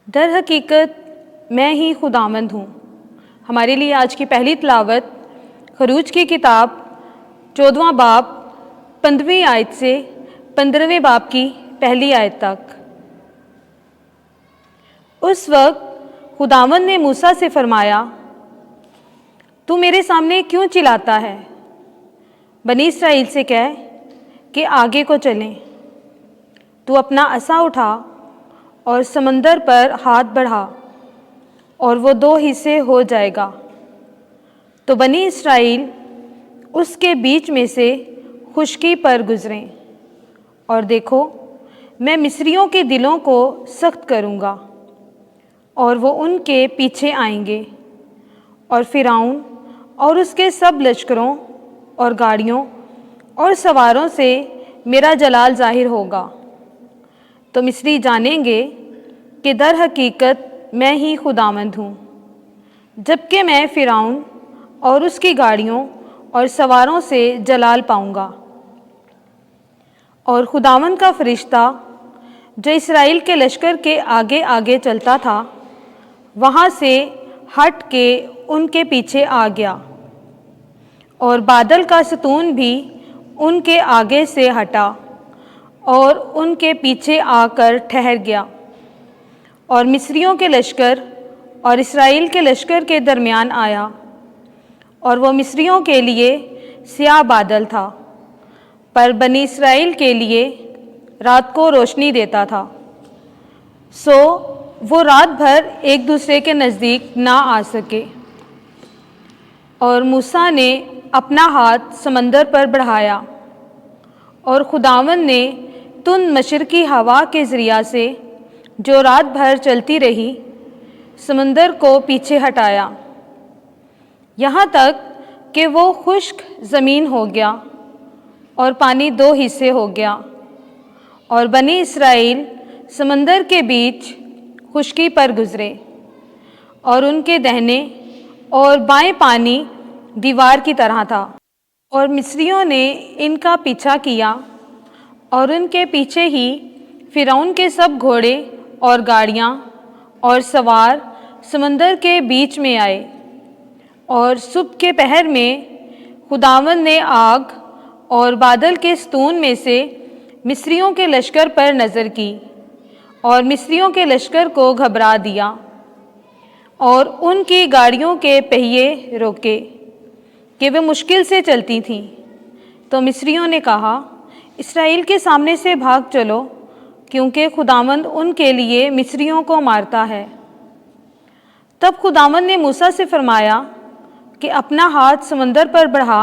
در حقیقت میں ہی خداوند ہوں۔ ہمارے لیے آج کی پہلی تلاوت خروج کی کتاب 14واں باب 15ویں آیت سے 15ویں باب کی پہلی آیت تک۔ اس وقت خداوند نے موسیٰ سے فرمایا، تو میرے سامنے کیوں چلاتا ہے؟ بنی اسرائیل سے کہہ کہ آگے کو چلیں۔ تو اپنا عصا اٹھا اور سمندر پر ہاتھ بڑھا اور وہ 2 حصے ہو جائے گا، تو بنی اسرائیل اس کے بیچ میں سے خشکی پر گزریں۔ اور دیکھو، میں مصریوں کے دلوں کو سخت کروں گا اور وہ ان کے پیچھے آئیں گے، اور فرعون اور اس کے سب لشکروں اور گاڑیوں اور سواروں سے میرا جلال ظاہر ہوگا۔ تو مصری جانیں گے کہ در حقیقت میں ہی خداوند ہوں، جبکہ میں فرعون اور اس کی گاڑیوں اور سواروں سے جلال پاؤں گا۔ اور خداوند کا فرشتہ جو اسرائیل کے لشکر کے آگے آگے چلتا تھا، وہاں سے ہٹ کے ان کے پیچھے آ گیا، اور بادل کا ستون بھی ان کے آگے سے ہٹا اور ان کے پیچھے آ کر ٹھہر گیا، اور مصریوں کے لشکر اور اسرائیل کے لشکر کے درمیان آیا، اور وہ مصریوں کے لیے سیاہ بادل تھا، پر بنی اسرائیل کے لیے رات کو روشنی دیتا تھا، سو وہ رات بھر ایک دوسرے کے نزدیک نہ آ سکے۔ اور موسیٰ نے اپنا ہاتھ سمندر پر بڑھایا، اور خداوند نے تند مشرقی ہوا کے ذریعہ سے جو رات بھر چلتی رہی سمندر کو پیچھے ہٹایا، یہاں تک کہ وہ خشک زمین ہو گیا اور پانی 2 حصے ہو گیا، اور بنی اسرائیل سمندر کے بیچ خشکی پر گزرے، اور ان کے دہنے اور بائیں پانی دیوار کی طرح تھا۔ اور مصریوں نے ان کا پیچھا کیا، اور ان کے پیچھے ہی فرعون کے سب گھوڑے اور گاڑیاں اور سوار سمندر کے بیچ میں آئے۔ اور صبح کے پہر میں خداوند نے آگ اور بادل کے ستون میں سے مصریوں کے لشکر پر نظر کی، اور مصریوں کے لشکر کو گھبرا دیا، اور ان کی گاڑیوں کے پہیے روکے کہ وہ مشکل سے چلتی تھیں۔ تو مصریوں نے کہا، اسرائیل کے سامنے سے بھاگ چلو، کیونکہ خداوند ان کے لیے مصریوں کو مارتا ہے۔ تب خداوند نے موسیٰ سے فرمایا کہ اپنا ہاتھ سمندر پر بڑھا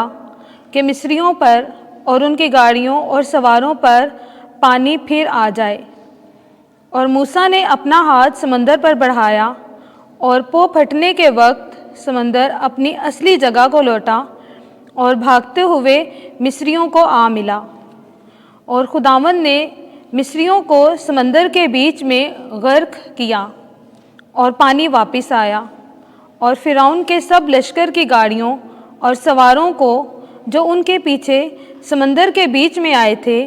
کہ مصریوں پر اور ان کی گاڑیوں اور سواروں پر پانی پھر آ جائے۔ اور موسیٰ نے اپنا ہاتھ سمندر پر بڑھایا، اور پو پھٹنے کے وقت سمندر اپنی اصلی جگہ کو لوٹا اور بھاگتے ہوئے مصریوں کو آ ملا، اور خداوند نے مصریوں کو سمندر کے بیچ میں غرق کیا، اور پانی واپس آیا، اور فرعون کے سب لشکر کی گاڑیوں اور سواروں کو جو ان کے پیچھے سمندر کے بیچ میں آئے تھے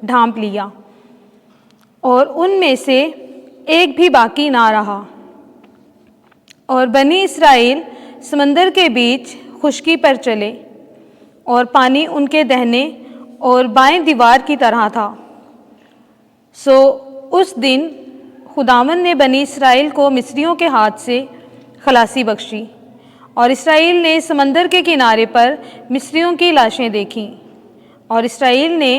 ڈھانپ لیا، اور ان میں سے ایک بھی باقی نہ رہا۔ اور بنی اسرائیل سمندر کے بیچ خشکی پر چلے، اور پانی ان کے دہنے اور بائیں دیوار کی طرح تھا۔ سو اس دن خداوند نے بنی اسرائیل کو مصریوں کے ہاتھ سے خلاصی بخشی، اور اسرائیل نے سمندر کے کنارے پر مصریوں کی لاشیں دیکھیں۔ اور اسرائیل نے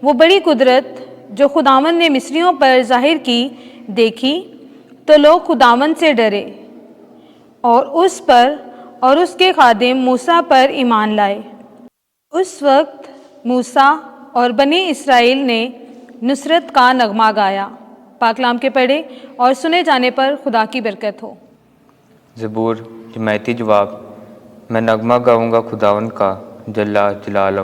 وہ بڑی قدرت جو خداوند نے مصریوں پر ظاہر کی دیکھی، تو لوگ خداوند سے ڈرے، اور اس پر اور اس کے خادم موسیٰ پر ایمان لائے۔ اس وقت موسیٰ اور بنی اسرائیل نے نصرت کا نغمہ گایا۔ پاک کلام کے پڑھے اور سنے جانے پر خدا کی برکت ہو۔ زبور جماعتی جواب: میں نغمہ گاؤں گا خداوند کا جل جلالہ۔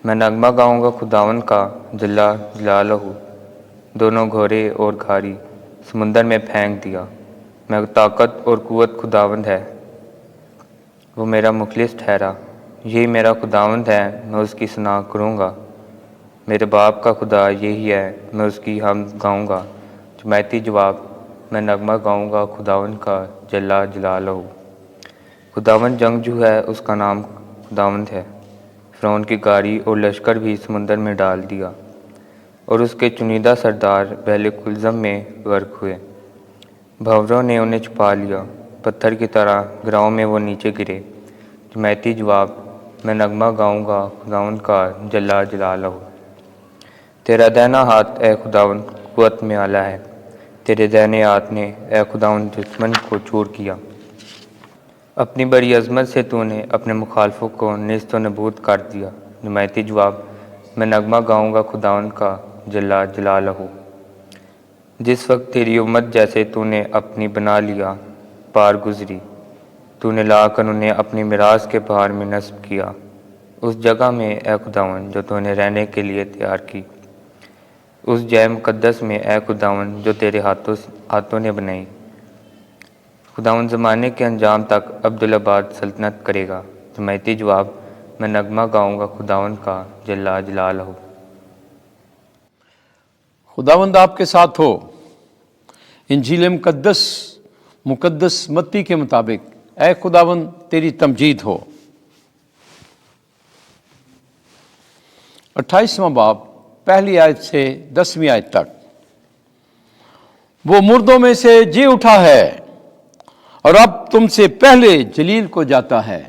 میں نغمہ گاؤں گا خداوند کا جل جلالہ۔ دونوں گھوڑے اور گھاڑی سمندر میں پھینک دیا۔ میں طاقت اور قوت خداوند ہے، وہ میرا مخلص ٹھہرا۔ یہی میرا خداوند ہے، میں اس کی ثنا کروں گا۔ میرے باپ کا خدا یہی ہے، میں اس کی حمد گاؤں گا۔ جماعتی جواب: میں نغمہ گاؤں گا خداوند کا جل جلالہ۔ خداوند جنگجو ہے، اس کا نام خداوند ہے۔ فرعون کی گاڑی اور لشکر بھی سمندر میں ڈال دیا، اور اس کے چنیدہ سردار بحر کلزم میں غرق ہوئے۔ بھنوروں نے انہیں چھپا لیا، پتھر کی طرح گراؤں میں وہ نیچے گرے۔ جماعتی جواب: میں نغمہ گاؤں گا خداوند کا جل جلالہ۔ تیرا دہنا ہاتھ اے خداوند قوت میں اعلیٰ ہے، تیرے دہنے ہاتھ نے اے خداوند دشمن کو چور کیا۔ اپنی بڑی عظمت سے تو نے اپنے مخالفوں کو نیست و نابود کر دیا۔ جماعتی جواب: میں نغمہ گاؤں گا خداوند کا جل جلالہ۔ جس وقت تیری امت جیسے تو نے اپنی بنا لیا پار گزری، تو نے لا کر انہیں اپنی میراث کے پہاڑ میں نصب کیا، اس جگہ میں اے خداوند جو تو نے رہنے کے لیے تیار کی، اس جے مقدس میں اے خداوند جو تیرے ہاتھوں نے بنائی۔ خداوند زمانے کے انجام تک عبدالآباد سلطنت کرے گا۔ جماعتی جواب: میں نغمہ گاؤں گا خداوند کا جل جلالہ۔ خداوند آپ کے ساتھ ہو۔ انجیل مقدس متی کے مطابق اے خداوند تیری تمجید ہو۔ 28واں باب پہلی آیت سے 10ویں آیت تک۔ وہ مردوں میں سے جی اٹھا ہے اور اب تم سے پہلے جلیل کو جاتا ہے۔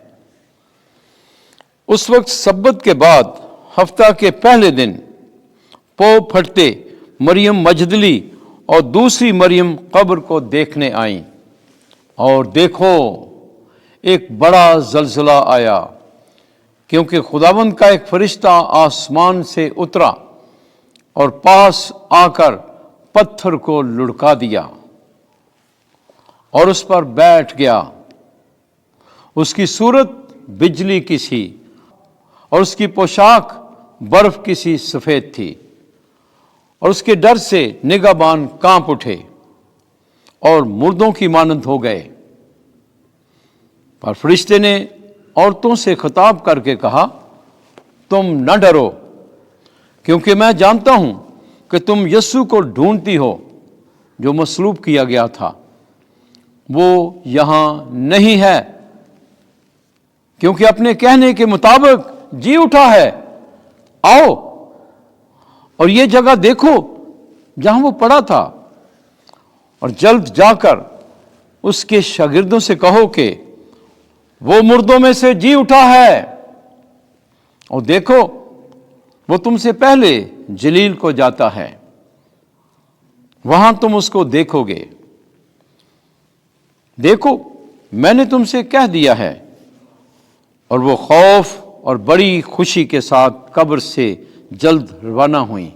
اس وقت سبت کے بعد ہفتہ کے پہلے دن پو پھٹتے مریم مجدلی اور دوسری مریم قبر کو دیکھنے آئیں، اور دیکھو ایک بڑا زلزلہ آیا، کیونکہ خداوند کا ایک فرشتہ آسمان سے اترا اور پاس آ کر پتھر کو لڑکا دیا اور اس پر بیٹھ گیا۔ اس کی صورت بجلی کی سی اور اس کی پوشاک برف کی سی سفید تھی، اور اس کے ڈر سے نگہبان کانپ اٹھے اور مردوں کی مانند ہو گئے۔ پر فرشتے نے عورتوں سے خطاب کر کے کہا، تم نہ ڈرو، کیونکہ میں جانتا ہوں کہ تم یسوع کو ڈھونڈتی ہو جو مصلوب کیا گیا تھا۔ وہ یہاں نہیں ہے، کیونکہ اپنے کہنے کے مطابق جی اٹھا ہے۔ آؤ اور یہ جگہ دیکھو جہاں وہ پڑا تھا، اور جلد جا کر اس کے شاگردوں سے کہو کہ وہ مردوں میں سے جی اٹھا ہے، اور دیکھو وہ تم سے پہلے جلیل کو جاتا ہے، وہاں تم اس کو دیکھو گے۔ دیکھو میں نے تم سے کہہ دیا ہے۔ اور وہ خوف اور بڑی خوشی کے ساتھ قبر سے جلد روانہ ہوئیں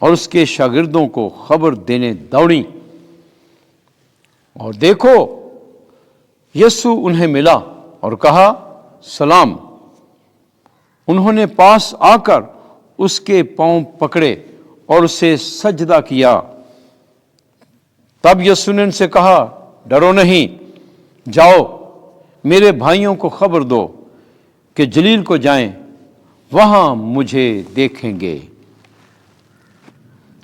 اور اس کے شاگردوں کو خبر دینے دوڑیں، اور دیکھو یسوع انہیں ملا اور کہا، سلام۔ انہوں نے پاس آ کر اس کے پاؤں پکڑے اور اسے سجدہ کیا۔ تب یسوع نے ان سے کہا، ڈرو نہیں، جاؤ میرے بھائیوں کو خبر دو کہ جلیل کو جائیں، وہاں مجھے دیکھیں گے۔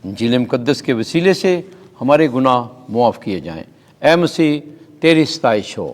انجیل مقدس کے وسیلے سے ہمارے گناہ معاف کیے جائیں۔ اے مسیح تیری ستائش ہو۔